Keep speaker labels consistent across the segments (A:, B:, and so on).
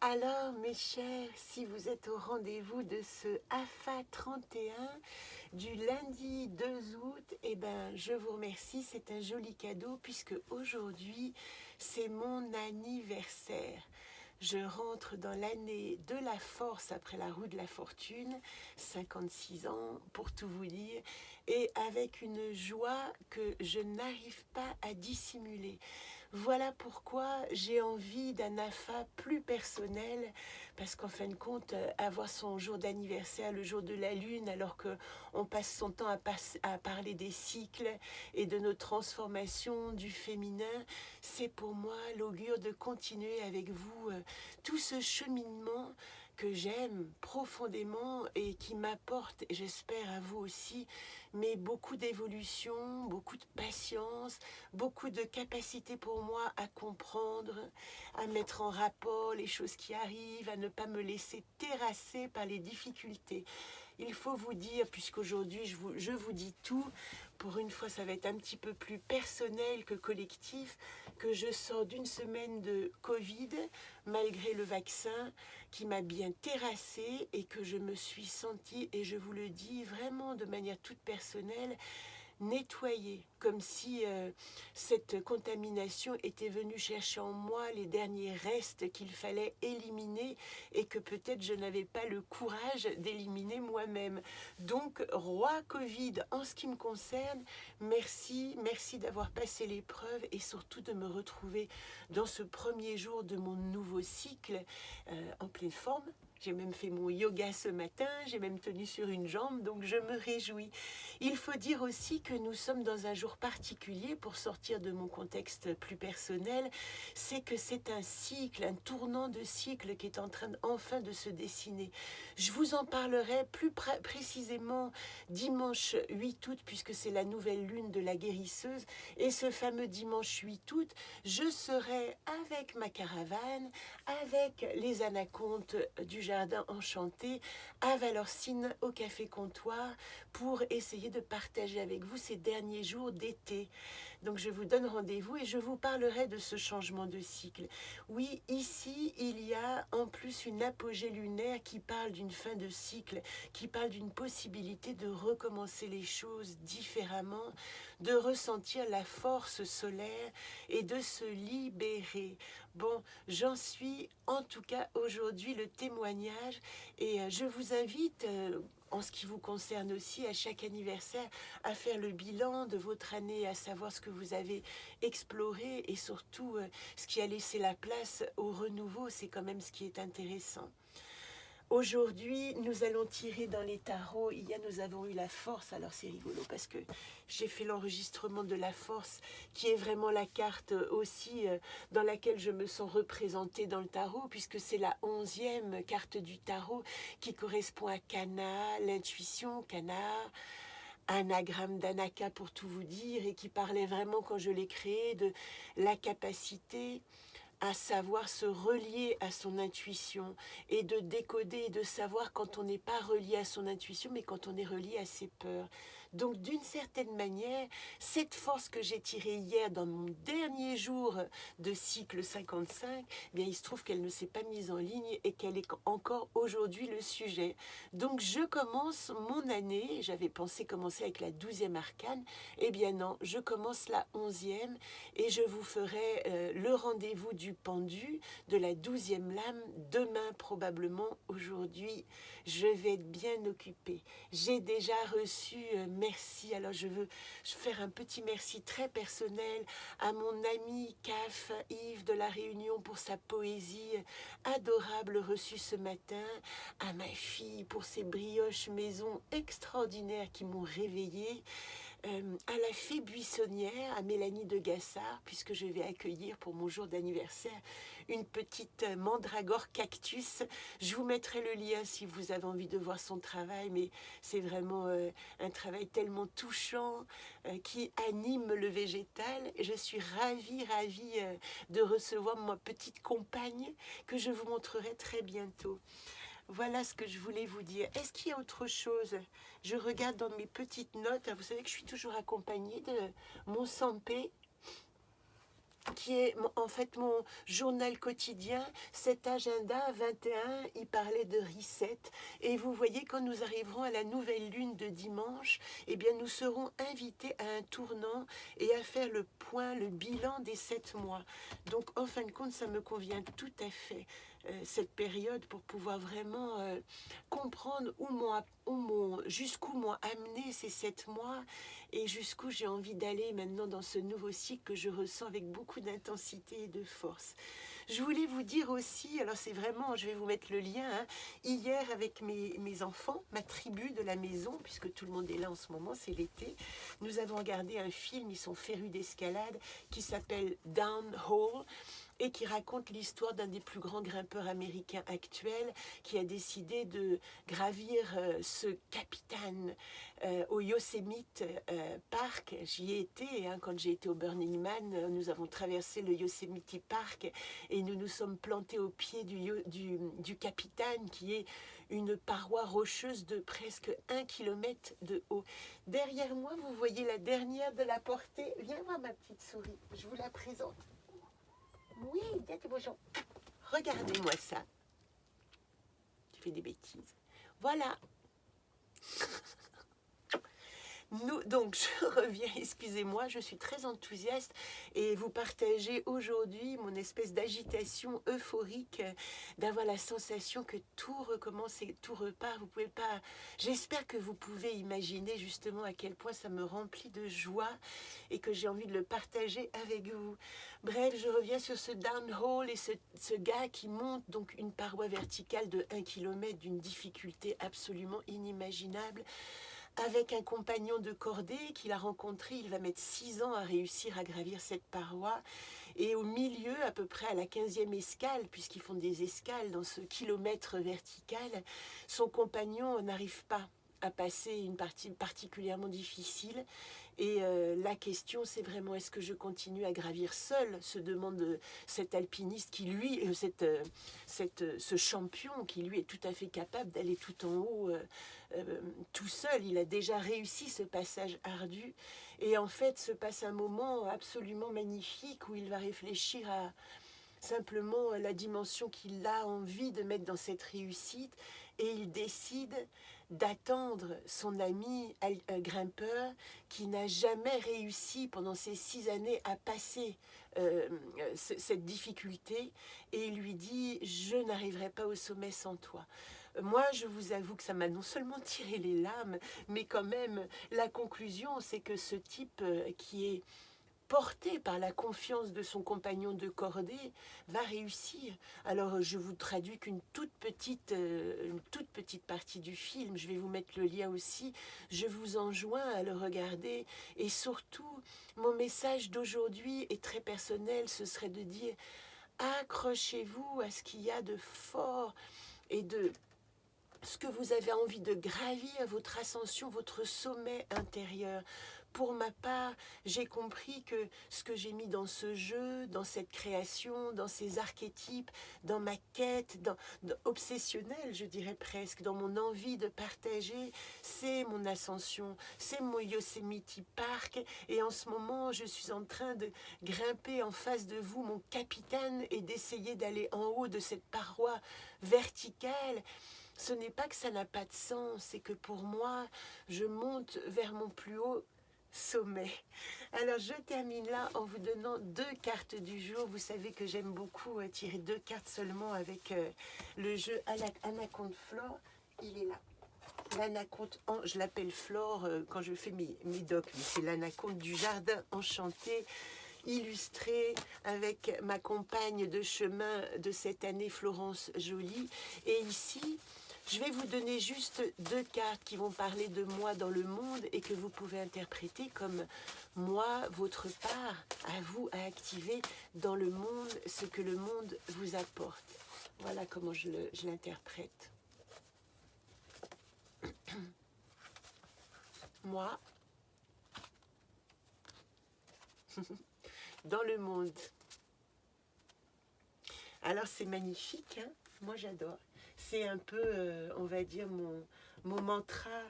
A: Alors, mes chers, si vous êtes au rendez-vous de ce AFA 31 du lundi 2 août, eh ben, je vous remercie, c'est un joli cadeau puisque aujourd'hui, c'est mon anniversaire. Je rentre dans l'année de la force après la roue de la fortune, 56 ans pour tout vous dire, et avec une joie que je n'arrive pas à dissimuler. Voilà pourquoi j'ai envie d'un AFA plus personnel, parce qu'en fin de compte, avoir son jour d'anniversaire, le jour de la lune, alors qu'on passe son temps à parler des cycles et de nos transformations, du féminin, c'est pour moi l'augure de continuer avec vous tout ce cheminement que j'aime profondément et qui m'apporte, j'espère à vous aussi, mais beaucoup d'évolution, beaucoup de patience, beaucoup de capacité pour moi à comprendre, à mettre en rapport les choses qui arrivent, à ne pas me laisser terrasser par les difficultés. Il faut vous dire, puisqu'aujourd'hui je vous dis tout, pour une fois ça va être un petit peu plus personnel que collectif, que je sors d'une semaine de Covid, malgré le vaccin, qui m'a bien terrassée et que je me suis sentie, et je vous le dis vraiment de manière toute personnelle, nettoyer, comme si cette contamination était venue chercher en moi les derniers restes qu'il fallait éliminer et que peut-être je n'avais pas le courage d'éliminer moi-même. Donc, roi Covid, en ce qui me concerne, merci d'avoir passé l'épreuve et surtout de me retrouver dans ce premier jour de mon nouveau cycle en pleine forme. J'ai même fait mon yoga ce matin, j'ai même tenu sur une jambe, donc je me réjouis. Il faut dire aussi que nous sommes dans un jour particulier, pour sortir de mon contexte plus personnel, c'est que c'est un cycle, un tournant de cycle qui est en train enfin de se dessiner. Je vous en parlerai plus précisément dimanche 8 août, puisque c'est la nouvelle lune de la guérisseuse, et ce fameux dimanche 8 août, je serai avec ma caravane, avec les anacontes du jardin enchanté, à Valorcine, au Café Comptoir, pour essayer de partager avec vous ces derniers jours d'été. Donc je vous donne rendez-vous et je vous parlerai de ce changement de cycle. Oui, ici, il y a en plus une apogée lunaire qui parle d'une fin de cycle, qui parle d'une possibilité de recommencer les choses différemment, de ressentir la force solaire et de se libérer. Bon, j'en suis en tout cas aujourd'hui le témoignage et je vous invite en ce qui vous concerne aussi, à chaque anniversaire, à faire le bilan de votre année, à savoir ce que vous avez exploré et surtout ce qui a laissé la place au renouveau. C'est quand même ce qui est intéressant. Aujourd'hui, nous allons tirer dans les tarots. Hier, nous avons eu la force. Alors, c'est rigolo parce que j'ai fait l'enregistrement de la force, qui est vraiment la carte aussi dans laquelle je me sens représentée dans le tarot, puisque c'est la 11e carte du tarot qui correspond à Cana, l'intuition, Cana, anagramme d'Anaka pour tout vous dire, et qui parlait vraiment, quand je l'ai créé, de la capacité à savoir se relier à son intuition et de décoder et de savoir quand on n'est pas relié à son intuition, mais quand on est relié à ses peurs. Donc d'une certaine manière, cette force que j'ai tirée hier dans mon dernier jour de cycle 55, eh bien, il se trouve qu'elle ne s'est pas mise en ligne et qu'elle est encore aujourd'hui le sujet. Donc je commence mon année, j'avais pensé commencer avec la 12e arcane, eh bien non, je commence la 11e et je vous ferai le rendez-vous du pendu de la 12e lame demain probablement. Aujourd'hui, je vais être bien occupée. J'ai déjà reçu merci. Alors je veux faire un petit merci très personnel à mon ami CAF Yves de la Réunion pour sa poésie adorable reçue ce matin, à ma fille pour ses brioches maison extraordinaires qui m'ont réveillée, à la fée buissonnière, à Mélanie de Gassard, puisque je vais accueillir pour mon jour d'anniversaire une petite mandragore cactus. Je vous mettrai le lien si vous avez envie de voir son travail, mais c'est vraiment un travail tellement touchant qui anime le végétal. Je suis ravie de recevoir ma petite compagne que je vous montrerai très bientôt. Voilà ce que je voulais vous dire. Est-ce qu'il y a autre chose? Je regarde dans mes petites notes. Vous savez que je suis toujours accompagnée de mon Sampé. qui est en fait mon journal quotidien. Cet agenda 21, il parlait de reset. Et vous voyez, quand nous arriverons à la nouvelle lune de dimanche, eh bien, nous serons invités à un tournant et à faire le point, le bilan des 7 mois. Donc, en fin de compte, ça me convient tout à fait, cette période, pour pouvoir vraiment comprendre jusqu'où m'ont amené ces 7 mois et jusqu'où j'ai envie d'aller maintenant dans ce nouveau cycle que je ressens avec beaucoup d'intensité et de force. Je voulais vous dire aussi, alors c'est vraiment, je vais vous mettre le lien, hein, hier avec mes enfants, ma tribu de la maison, puisque tout le monde est là en ce moment, c'est l'été, nous avons regardé un film, ils sont férus d'escalade, qui s'appelle Downhill, et qui raconte l'histoire d'un des plus grands grimpeurs américains actuels qui a décidé de gravir ce capitaine au Yosemite Park. J'y ai été, hein, quand j'ai été au Burning Man, nous avons traversé le Yosemite Park et nous nous sommes plantés au pied du capitaine, qui est une paroi rocheuse de presque 1 kilomètre de haut. Derrière moi, vous voyez la dernière de la portée. Viens voir ma petite souris, je vous la présente. Oui, bonjour. Regardez-moi ça. Tu fais des bêtises. Voilà. Donc, je reviens, excusez-moi, je suis très enthousiaste et vous partagez aujourd'hui mon espèce d'agitation euphorique, d'avoir la sensation que tout recommence et tout repart. Vous pouvez pas. J'espère que vous pouvez imaginer justement à quel point ça me remplit de joie et que j'ai envie de le partager avec vous. Bref, je reviens sur ce downhill et ce gars qui monte donc une paroi verticale de 1 kilomètre d'une difficulté absolument inimaginable, avec un compagnon de cordée qu'il a rencontré. Il va mettre 6 ans à réussir à gravir cette paroi. Et au milieu, à peu près à la 15e escale, puisqu'ils font des escales dans ce kilomètre vertical, son compagnon n'arrive pas à passer une partie particulièrement difficile. Et la question, c'est vraiment, est-ce que je continue à gravir seul, se demande cet alpiniste qui, lui, ce champion qui, lui, est tout à fait capable d'aller tout en haut tout seul. Il a déjà réussi ce passage ardu. Et en fait, se passe un moment absolument magnifique où il va réfléchir à simplement la dimension qu'il a envie de mettre dans cette réussite, et il décide d'attendre son ami grimpeur qui n'a jamais réussi pendant ces 6 années à passer cette difficulté, et il lui dit: je n'arriverai pas au sommet sans toi. Moi, je vous avoue que ça m'a non seulement tiré les larmes, mais quand même, la conclusion, c'est que ce type qui est porté par la confiance de son compagnon de cordée, va réussir. Alors, je vous traduis qu'une toute petite partie du film. Je vais vous mettre le lien aussi. Je vous enjoins à le regarder. Et surtout, mon message d'aujourd'hui est très personnel. Ce serait de dire: accrochez-vous à ce qu'il y a de fort et de ce que vous avez envie de gravir, votre ascension, votre sommet intérieur. Pour ma part, j'ai compris que ce que j'ai mis dans ce jeu, dans cette création, dans ces archétypes, dans ma quête, obsessionnelle, je dirais presque, dans mon envie de partager, c'est mon ascension, c'est mon Yosemite Park. Et en ce moment, je suis en train de grimper en face de vous, mon capitaine, et d'essayer d'aller en haut de cette paroi verticale. Ce n'est pas que ça n'a pas de sens, c'est que pour moi, je monte vers mon plus haut sommet. Alors, je termine là en vous donnant 2 cartes du jour. Vous savez que j'aime beaucoup tirer 2 cartes seulement avec le jeu Anaconde Flore. Il est là. L'anaconde, je l'appelle Flore quand je fais mes docs, mais c'est l'anaconde du jardin enchanté, illustré avec ma compagne de chemin de cette année, Florence Joly. Et ici, je vais vous donner juste 2 cartes qui vont parler de moi dans le monde et que vous pouvez interpréter comme moi, votre part, à vous, à activer dans le monde, ce que le monde vous apporte. Voilà comment je l'interprète. Moi, dans le monde. Alors c'est magnifique, hein? Moi j'adore. C'est un peu, on va dire, mon mantra,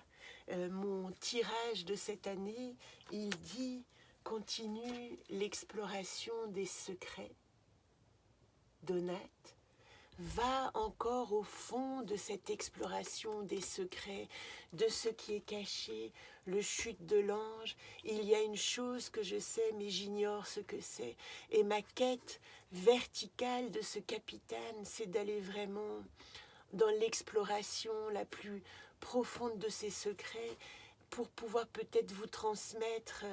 A: mon tirage de cette année. Il dit: continue l'exploration des secrets. Donate va encore au fond de cette exploration des secrets, de ce qui est caché, le chute de l'ange. Il y a une chose que je sais, mais j'ignore ce que c'est. Et ma quête verticale de ce capitaine, c'est d'aller vraiment dans l'exploration la plus profonde de ces secrets, pour pouvoir peut-être vous transmettre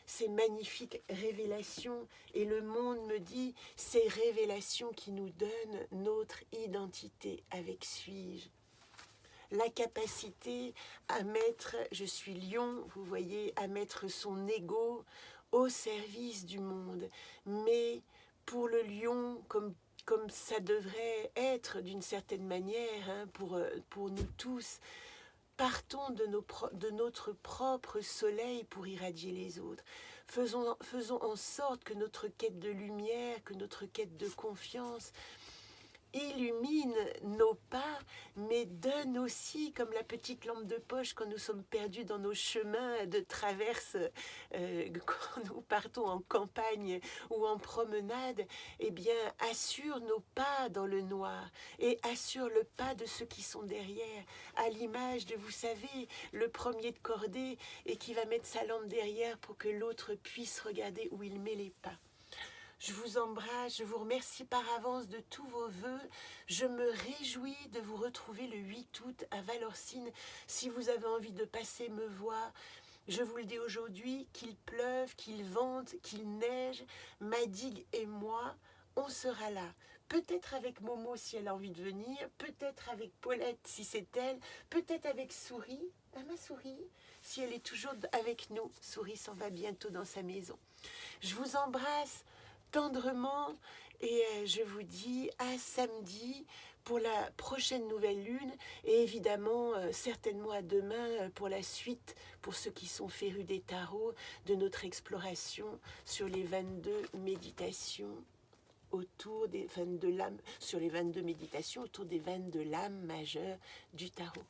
A: ces magnifiques révélations. Et le monde me dit, ces révélations qui nous donnent notre identité. Avec suis-je la capacité à mettre, je suis lion, vous voyez, à mettre son ego au service du monde. Mais pour le lion, comme ça devrait être d'une certaine manière, hein, pour nous tous, partons de notre propre soleil pour irradier les autres. Faisons en sorte que notre quête de lumière, que notre quête de confiance illumine nos pas, mais donne aussi, comme la petite lampe de poche quand nous sommes perdus dans nos chemins de traverse, quand nous partons en campagne ou en promenade, eh bien, assure nos pas dans le noir et assure le pas de ceux qui sont derrière, à l'image de, vous savez, le premier de cordée et qui va mettre sa lampe derrière pour que l'autre puisse regarder où il met les pas. Je vous embrasse, je vous remercie par avance de tous vos vœux. Je me réjouis de vous retrouver le 8 août à Valorcine. Si vous avez envie de passer me voir, je vous le dis aujourd'hui, qu'il pleuve, qu'il vente, qu'il neige, ma digue et moi, on sera là. Peut-être avec Momo si elle a envie de venir, peut-être avec Paulette si c'est elle, peut-être avec Souris, ma Souris, si elle est toujours avec nous. Souris s'en va bientôt dans sa maison. Je vous embrasse tendrement et je vous dis à samedi pour la prochaine nouvelle lune et évidemment certainement à demain pour la suite, pour ceux qui sont férus des tarots, de notre exploration sur les 22 méditations autour des 22 lames, sur les 22 méditations autour des 22 lames majeures du tarot.